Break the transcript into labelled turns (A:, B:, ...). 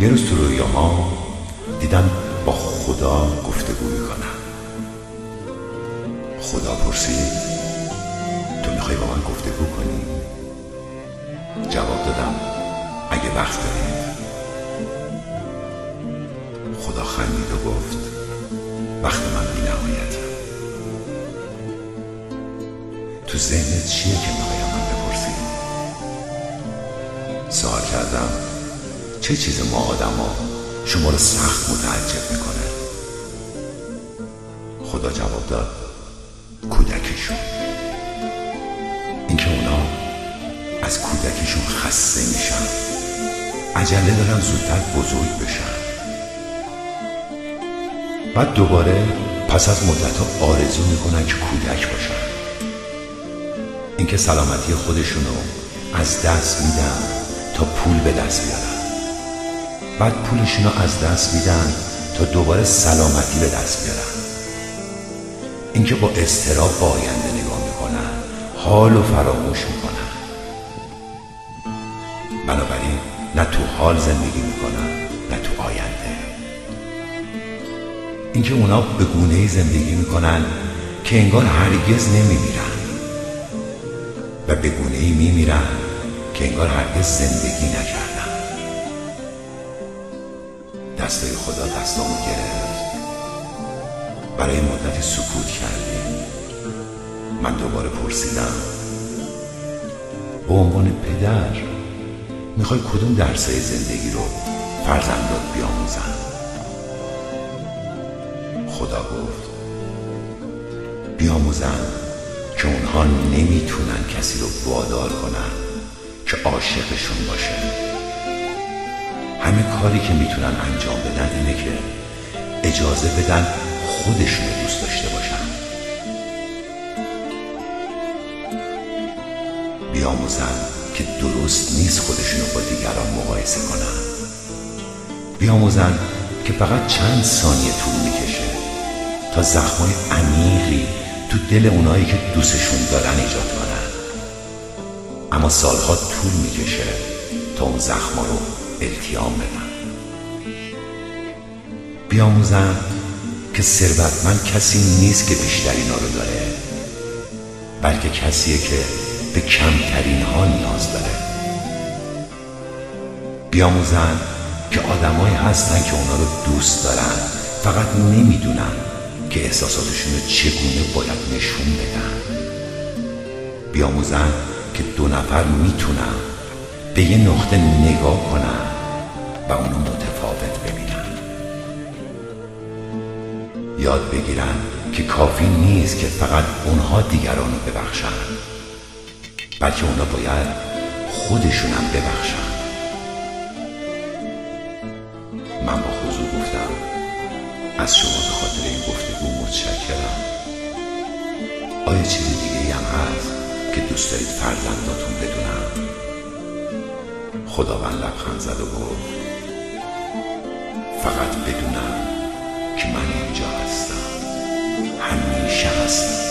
A: یه روز تو رویاها دیدم با خدا گفتگو میکنم. خدا پرسید تو میخوای با من گفتگو کنی؟ جواب دادم اگه وقت دارید. خدا خندید و گفت وقت من بی نهایته. تو ذهنت چیه که میخوای من بپرسی؟ سوال کردم چه چیز ما آدما شما رو سخت متعجب میکنه؟ خدا جواب داد کودکیشون. اینکه اونا از کودکیشون خسته میشن، عجله دارن زودتر بزرگ بشن، بعد دوباره پس از مدت‌ها آرزو میکنن که کودک باشن. اینکه سلامتی خودشونو از دست میدن تا پول به دست بیارن، بعد پولشونو از دست میدن تا دوباره سلامتی به دست بیارن. اینکه با اضطراب با آینده نگاه میکنن، حال و فراموش میکنن. بنابراین نه تو حال زندگی میکنن نه تو آینده. اینکه اونا به گونه‌ای زندگی میکنن که انگار هرگز نمیمیرن و به گونه‌ای میمیرن که انگار هرگز زندگی نکردن. دستای خدا دستامو گرفت. برای مدتی سکوت کردیم. من دوباره پرسیدم به عنوان پدر میخوای کدوم درسای زندگی رو فرزندات بیاموزن؟ خدا گفت بیاموزن که اونها نمیتونن کسی رو وادار کنن که عاشقشون باشه. همه کاری که میتونن انجام بدن اینه که اجازه بدن خودشون رو دوست داشته باشن. بیاموزن که درست نیست خودشون رو با دیگران مقایسه کنن. بیاموزن که فقط چند ثانیه طول میکشه تا زخمای عمیقی تو دل اونایی که دوستشون دارن ایجاد کنن، اما سالها طول میکشه تا اون زخما رو التیام بدن. بیاموزن که ثروتمند کسی نیست که بیشتر اینا رو داره، بلکه کسیه که به کمترین ها نیاز داره. بیاموزن که آدمایی هستن که اونا رو دوست دارن، فقط نمیدونن که احساساتشون رو چگونه باید نشون بدن. بیاموزن که دو نفر میتونن به یه نقطه نگاه کنن و اونو متفاوت ببینن. یاد بگیرن که کافی نیست که فقط اونها دیگران رو ببخشن، بلکه اونا باید خودشونم ببخشن. من با خضوع گفتم از شما به خاطر این گفتگو متشکرم. آیا چیز دیگه‌ای هم هست که دوست دارید فرزنداتون بدونن؟ خداوند لبخند زد و گفت فقط بدونم که من اینجا هستم، همیشه هستم.